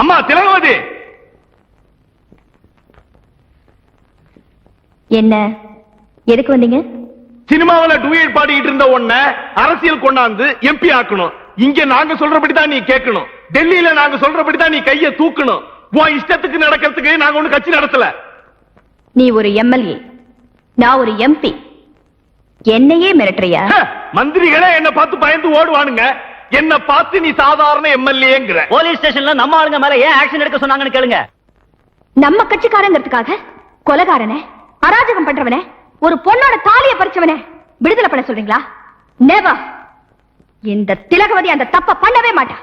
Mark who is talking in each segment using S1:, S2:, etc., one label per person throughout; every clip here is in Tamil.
S1: அம்மா திலகவதி.
S2: என்ன எதுக்கு வந்தீங்க?
S1: சினிமாவில டூயட் பாடிட்டு இருந்த உன்ன அரசியல் கொண்டாந்து எம்பி ஆக்கணும். இங்க நாங்க சொல்றபடிதான் நீ கேட்கணும். டெல்லியில நாங்க சொல்றபடிதான் நீ கைய தூக்கணும். உன் இஷ்டத்துக்கு நடக்கிறதுக்கு நாங்க ஒண்ணு கட்சி நடத்தல.
S2: நீ ஒரு எம்எல்ஏ, நான் ஒரு எம்பி. என்னையே மிரட்டுறியா?
S1: மந்திரிகளே என்ன பார்த்து பயந்து ஓடுவானுங்க. என்ன பார்த்து நீ சாதாரண எம்எல்ஏங்கிற.
S3: போலீஸ் ஸ்டேஷன்ல நம்ம ஆளுங்க மேல ஏன் ஆக்ஷன் எடுக்க சொன்னாங்கன்னு கேளுங்க.
S2: நம்ம கட்சிக்காரங்கிறதுக்காக கொலைகாரனே, அராஜகம் பண்றவனே, ஒரு பொண்ணோட தாலியை பறிச்சவனே விடுதலை பண்ண சொல்றீங்களா? நெவர். இந்த திலகவதி அந்த தப்ப பண்ணவே மாட்டா.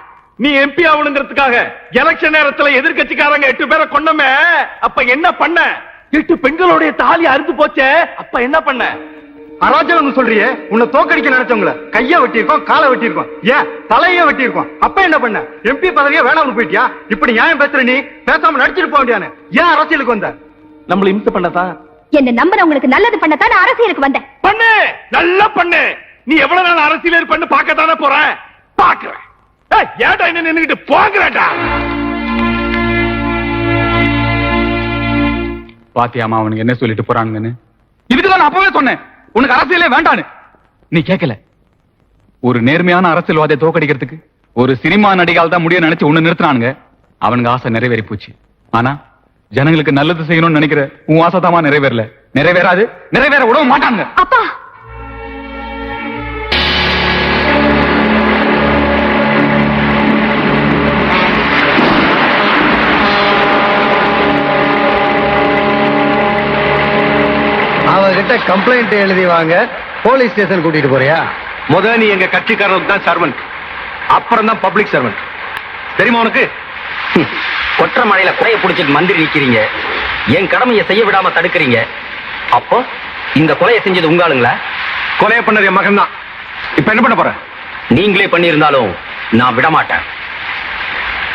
S1: நீ எம்பி ஆகணுங்கிறதுக்காக எலெக்ஷன் நேரத்துல எதிர்கட்சிக்காரங்க 8 பேரை கொண்டமே. அப்ப என்ன பண்ண? 8 பெண்களுடைய தாலி அறுந்து போச்சே, அப்ப என்ன பண்ண?
S4: அராஜகம் சொல்றியே, உன்னை தோக்கடிக்க நினைச்சவங்கள கைய வெட்டியிருக்கோம், காலை வெட்டியிருக்கோம், ஏன் தலைய வெட்டியிருக்கோம். அப்ப என்ன பண்ண? எம்பி பதவியா வேணாம்னு போயிட்டியா? இப்படி நியாயம் பேசுற நீ பேசாம நடிச்சிட்டு போக வேண்டியானே. ஏன் அரசியலுக்கு வந்த?
S1: நம்மள இம்சை பண்ணதான்.
S2: என்ன நம்புறவங்களுக்கு நல்லது பண்ணத்தான் நான் அரசியலுக்கு வந்தேன்.
S1: பண்ணு, நல்லா பண்ணு. நீ எவ்வளவு நாள் அரசியல் இருப்பன்னு பார்க்கத்தானே போற. பாக்குறேன். ஏடா என்ன நின்னுகிட்டு போங்கடா.
S5: பாத்தியாமா அவனுக்கு என்ன சொல்லிட்டு போறானுங்கன்னு? இதுக்குதான் நான் அப்பவே சொன்னேன் உனக்கு அரசியலே வேண்டான்னு. நீ கேட்கல. ஒரு நேர்மையான அரசியல்வாதியை தோக்கடிக்கிறதுக்கு ஒரு சினிமா நடிகால் தான் முடிய நினைச்சு உன்னை நிறுத்தினானுங்க. அவனுக்கு ஆசை நிறைவேறி போச்சு. ஆனா ஜனங்களுக்கு நல்லது செய்யணும்னு நினைக்கிற உன் ஆசை தாமா நிறைவேறல. நிறைவேறாது, நிறைவேற விட மாட்டாங்க.
S2: அப்பா,
S4: அவகிட்ட கம்ப்ளைண்ட் எழுதி வாங்க போலீஸ் ஸ்டேஷன் கூட்டிட்டு போறியா?
S1: முத நீ எங்க கட்சிக்காரனுக்கு தான் சர்வன்ட், அப்புறம் தான் பப்ளிக் சர்வன்ட். தெரியுமா உனக்கு?
S3: கொற்ற மழையில குறைய பிடிச்சிட்டு மந்திரி நிக்கிறீங்க, என் கடமையை செய்ய விடாம தடுக்கிறீங்க. அப்போ இந்த கொலையை செஞ்சது உங்க ஆளுங்களா?
S1: கொலையை பண்ணது என் மகன் தான். இப்ப என்ன பண்ண போற?
S3: நீங்களே பண்ணியிருந்தாலும் நான் விட மாட்டேன்.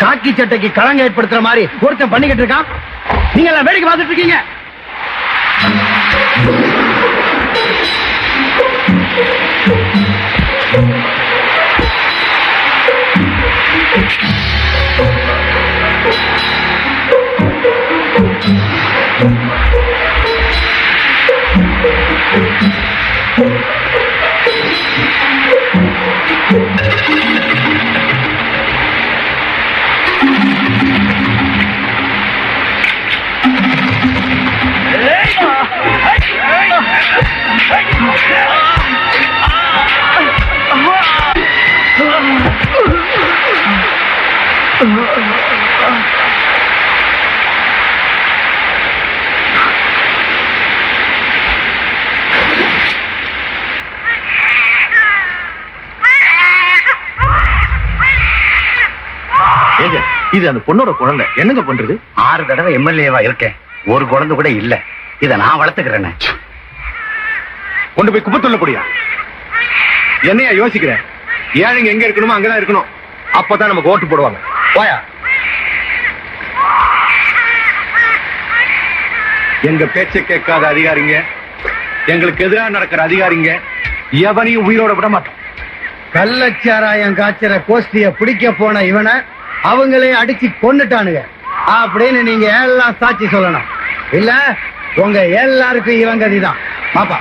S4: காக்கி சட்டைக்கு களங்க ஏற்படுத்துற மாதிரி ஒருத்தன் பண்ணிக்கிட்டு இருக்கான். நீங்க எல்லாம் வேடிக்கை பார்த்துட்டு இருக்கீங்க.
S1: இது அந்த பொண்ணோட குழந்தை. என்னங்க பண்றது?
S3: 6 தடவை எம்எல்ஏவா இருக்கேன், ஒரு குழந்தை கூட இல்ல. இத நான் வளர்த்துக்கிறேன்.
S1: கொண்டு போய் குப்பத்துள்ள போடியா. என்னையா யோசிக்கிறேன்? ஏழைங்க எங்க இருக்கணுமோ அங்கதான் இருக்கணும். அப்பதான் நமக்கு ஓட்டு போடுவாங்க. போயா. எங்க பேச்ச கேட்காத அதிகாரிங்க, எங்களுக்கு எதிராக நடக்கிற அதிகாரிங்க எவனையும் உயிரோட விட மாட்டோம்.
S4: கள்ளச்சாராயம் காய்ச்சற கோஷ்டிய பிடிக்க போன இவனை அவங்களே அடிச்சு கொன்னுட்டானுங்க அப்படின்னு நீங்க எல்லாம் சாட்சி சொல்லணும். இல்ல உங்க எல்லாருக்கும் இவன் கதிதான். பாப்பா,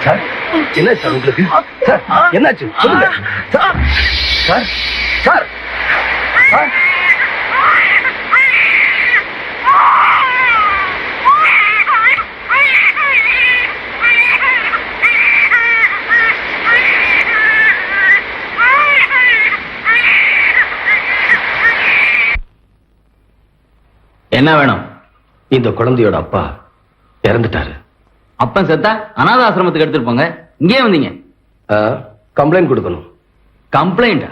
S1: சார், என்ன சார் உங்களுக்கு? சார், என்னாச்சு சொல்லுங்க. Sir, sir, sir, sir.
S3: என்ன வேணும்?
S1: இந்த குழந்தையோட அப்பா இறந்துட்டாரு.
S3: அப்பன் செத்தா அனாத ஆசிரமத்துக்கு எடுத்துட்டு போங்க. இங்கே வந்தீங்க.
S6: கம்ப்ளைண்ட் கொடுக்கணும்.
S3: கம்ப்ளைண்ட்?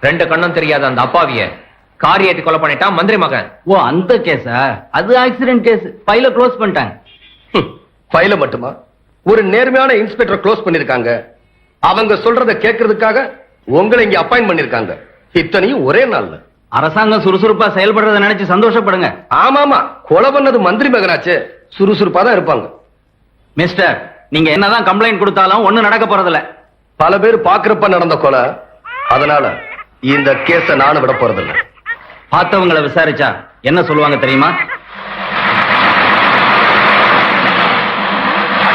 S6: 2 கண்ணும் தெரியாத அந்த அப்பாவிய காரியத்தை கொலை பண்ணிட்டான் மந்திரி மகன்.
S3: ஓ, அந்த கேஸா? அது ஆக்சிடென்ட் கேஸ். ஃபைல க்ளோஸ் பண்ணிட்டாங்க.
S6: ஃபைல மட்டுமா? ஒரு நேர்மையான இன்ஸ்பெக்டர் க்ளோஸ் பண்ணிருக்காங்க. அவங்க சொல்றத கேட்கறதுக்காக உங்களை இங்க அப்பாயிண்ட் பண்ணிருக்காங்க. இத்தனையும் ஒரே நாள்ல.
S3: அரசாங்கம் சுறுசுறுப்பா செயல்படுறத நினைச்சு சந்தோஷப்படுங்க.
S6: ஆமாமா, கொலை பண்ணது மந்திரி மகனாச்சு, சுறுசுறுப்பா தான் இருப்பாங்க.
S3: மிஸ்டர், நீங்க என்னதான் கம்ப்ளைண்ட் கொடுத்தாலும் ஒண்ணு நடக்க போறதில்ல.
S6: பல பேர் பாக்குறப்ப நடந்த கொலை, அதனால இந்த கேஸ நானும் விட போறதில்லை.
S3: பார்த்தவங்களை விசாரிச்சா என்ன சொல்லுவாங்க தெரியுமா?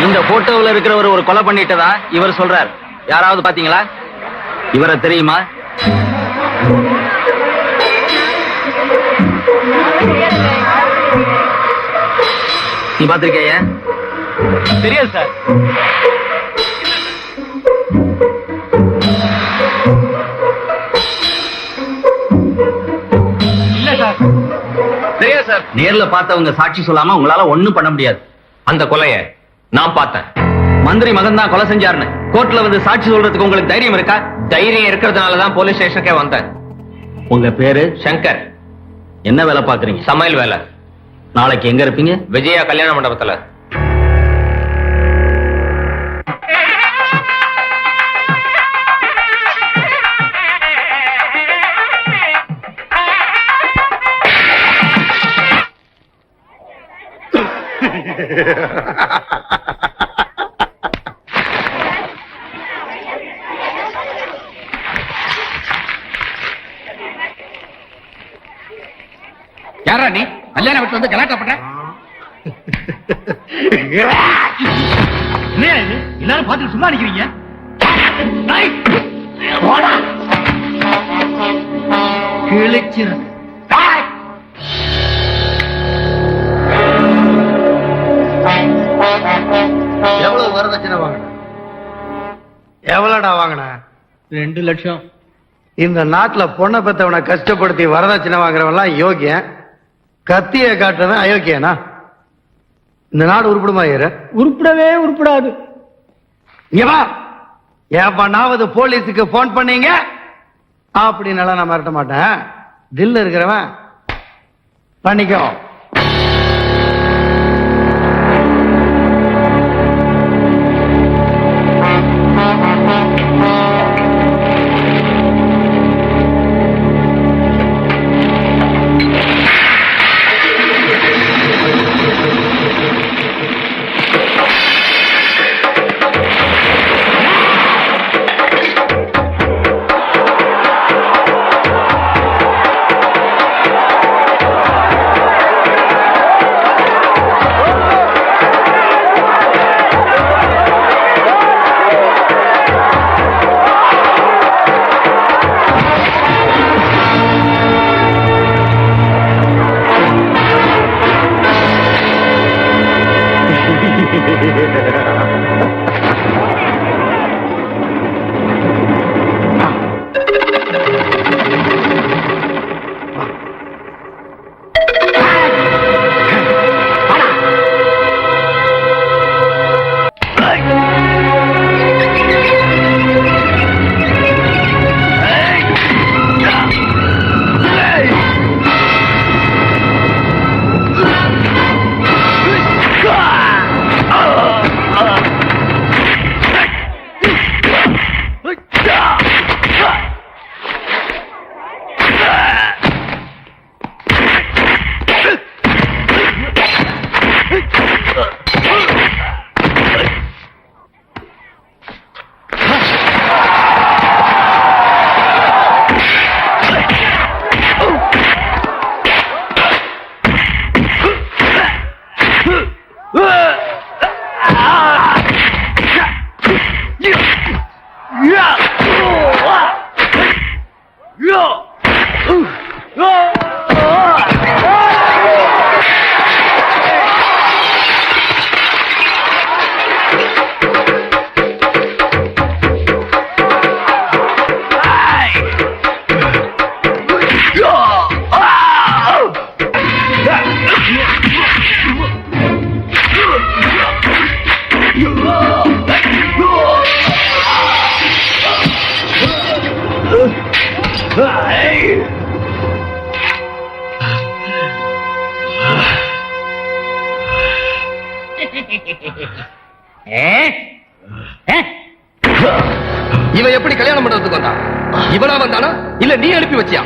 S3: இந்த போட்டோவில் இருக்கிறவர் ஒரு கொலை பண்ணிட்டதா இவர் சொல்றார். யாராவது பாத்தீங்களா? இவரை தெரியுமா? நீ பாத்திருக்கேய? தெரியாது சார்.
S5: இல்ல சார்.
S6: சரியா சார்?
S3: நேர்ல பார்த்தவங்க சாட்சி சொல்லாம உங்களால ஒண்ணும் பண்ண முடியாது.
S6: அந்த கொலைய நான் பார்த்தேன்.
S3: மந்திரி மகன் தான் கொலை செஞ்சாருன்னு கோர்ட்ல வந்து சாட்சி சொல்றதுக்கு உங்களுக்கு தைரியம் இருக்கா?
S6: தைரியம் இருக்கிறதுனால தான் போலீஸ் ஸ்டேஷனுக்கே வந்தேன்.
S3: உங்க பேரு?
S6: சங்கர்.
S3: என்ன வேலை பாக்குறீங்க?
S6: சமையல் வேலை.
S3: நாளைக்கு எங்க இருப்பீங்க?
S6: விஜயா கல்யாண மண்டபத்துல.
S5: யாரா நீ? கல்யாண வீட்டுல வந்து கலாட்டா பண்ற? எல்லாரும் பார்த்து சும்மா நிக்கிறீங்க.
S4: எவ்வளவு வரதட்சணை வாங்கின? எவ்வளோடா வாங்கின?
S5: 2 லட்சம்.
S4: இந்த நாட்டுல பொண்ணை பெத்தவனை கஷ்டப்படுத்தி வரதட்சணை வாங்குறவன்லாம் யோகியன், கத்திய காட்டுறவன் அயோக்கியனா? இந்த நாடு உருப்படுமா?
S5: உருப்படவே உருப்படாது.
S4: ஏப்பாவது போலீஸுக்கு போன் பண்ணீங்க அப்படின்னு நான் மிரட்ட மாட்டேன். தில்ல இருக்கிறவன் பண்ணிக்கோ.
S6: இவன் எப்படி கல்யாணம் பண்றதுக்கு வந்தான்? இவனா வந்தானா இல்ல நீ அனுப்பி வச்சியா?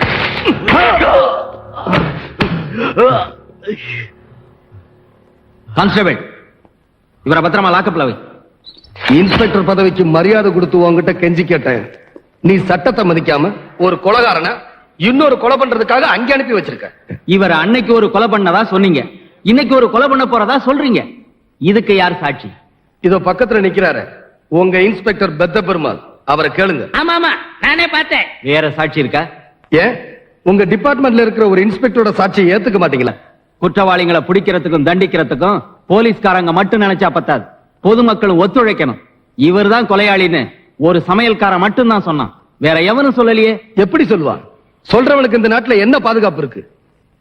S3: கான்ஸ்டபிள், இவரை பத்திரமா லாக்கப்ல வை.
S6: இன்ஸ்பெக்டர் பதவிக்கு மரியாதை கொடுத்து உன்கிட்ட கெஞ்சி கேட்டேன். நீ சட்டத்தை மதிக்காம ஒரு கொலைகாரனை இன்னொரு கொலை பண்றதுக்காக அங்க அனுப்பி வச்சிருக்க.
S3: இவர் அன்னைக்கு ஒரு கொலை பண்ணதா சொன்னீங்க, இன்னைக்கு ஒரு கொலை பண்ண போறதா சொல்றீங்க. இதுக்கு யார் சாட்சி?
S6: இதோ பக்கத்துல நிக்கிறாரு உங்க இன்ஸ்பெக்டர் பெத்த பெருமாள், அவரை கேளுங்க.
S7: ஆமா ஆமா, நானே பார்த்தேன்.
S3: வேற சாட்சி இருக்கா?
S6: ஏன் உங்க டிபார்ட்மெண்ட்ல இருக்கிற ஒரு இன்ஸ்பெக்டரோட சாட்சியை ஏத்துக்க மாட்டீங்களா?
S3: குற்றவாளிகளை பிடிக்கிறதுக்கும் தண்டிக்கிறதுக்கும் போலீஸ்காரங்க மட்டும் நினைச்சா பத்தாது, பொதுமக்களும் ஒத்துழைக்கணும். இவர்தான் கொலையாளின்னு ஒரு சமையல்காரன் மட்டும் தான் சொன்னான், வேற எவனும் சொல்லலையே.
S6: எப்படி சொல்லுவான்? சொல்றவனுக்கு இந்த நாட்டுல என்ன பாதுகாப்பு இருக்கு?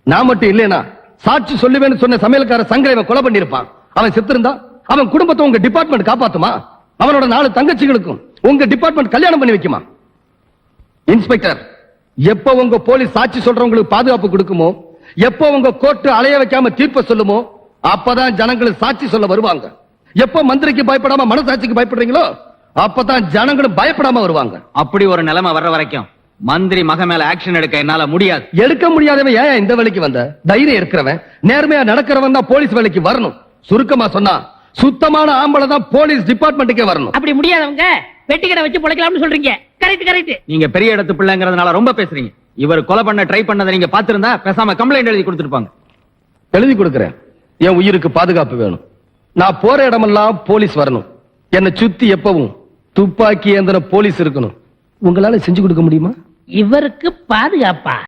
S6: நான் மட்டும் இல்லைனா சாட்சி சொல்லுவேன்னு சொன்ன சமையல்கார சங்கரை இவன் கொலை பண்ணிருப்பான். அவன் செத்திருந்தா அவன் குடும்பத்தை உங்க டிபார்ட்மெண்ட் காப்பாத்துமா? அவனோட 4 தங்கச்சிகளுக்கும் உங்க டிபார்ட்மெண்ட் கல்யாணம் பண்ணி வைக்குமா? இன்ஸ்பெக்டர், எப்ப உங்க போலீஸ் சாட்சி சொல்றவங்களுக்கு பாதுகாப்பு கொடுக்குமோ, எப்ப உங்க கோர்ட்டு அலைய வைக்காம தீர்ப்பு சொல்லுமோ, அப்பதான் ஜனங்களுக்கு சாட்சி சொல்ல வருவாங்க. எப்ப மந்திரிக்கு பயப்படாம மனசாட்சிக்கு பயப்படுறீங்களோ, அப்பதான் ஜனங்களும் பயப்படாம வருவாங்க.
S3: அப்படி ஒரு நிலைமை வர்ற வரைக்கும் மந்திரி மக மேல ஆக்ஷன் எடுக்க என்னால முடியாது.
S6: எடுக்க முடியாதவன் ஏன் இந்த வேலைக்கு வந்த? தைரியம் இருக்கிறவன், நேர்மையா நடக்கிறவன் தான் போலீஸ் வேலைக்கு வரணும். சுருக்கமா சொன்னா சுத்தமான ஆம்பளை தான் போலீஸ் டிபார்ட்மெண்ட்டுக்கே வரணும்.
S7: அப்படி முடியாதவங்க வெட்டிக்கடை வச்சு பொழைக்கலாம்னு சொல்றீங்க. Correct correct.
S3: நீங்க பெரிய இடத்து பிள்ளைங்கிறதுனால ரொம்ப பேசுறீங்க. இவர் கொலை பண்ண ட்ரை பண்ணதை நீங்க பாத்திருந்தா பேசாம கம்ப்ளைண்ட் எழுதி கொடுத்துருப்பாங்க.
S6: எழுதி கொடுக்கிறேன். என் உயிருக்கு பாதுகாப்பு வேணும். நான் போற இடமெல்லாம் போலீஸ் வரணும். என்னை சுத்தி எப்பவும் துப்பாக்கி ஏந்தின போலீஸ் இருக்கணும். உங்களால செஞ்சு கொடுக்க முடியுமா?
S7: இவருக்கு பாதுகாப்பா?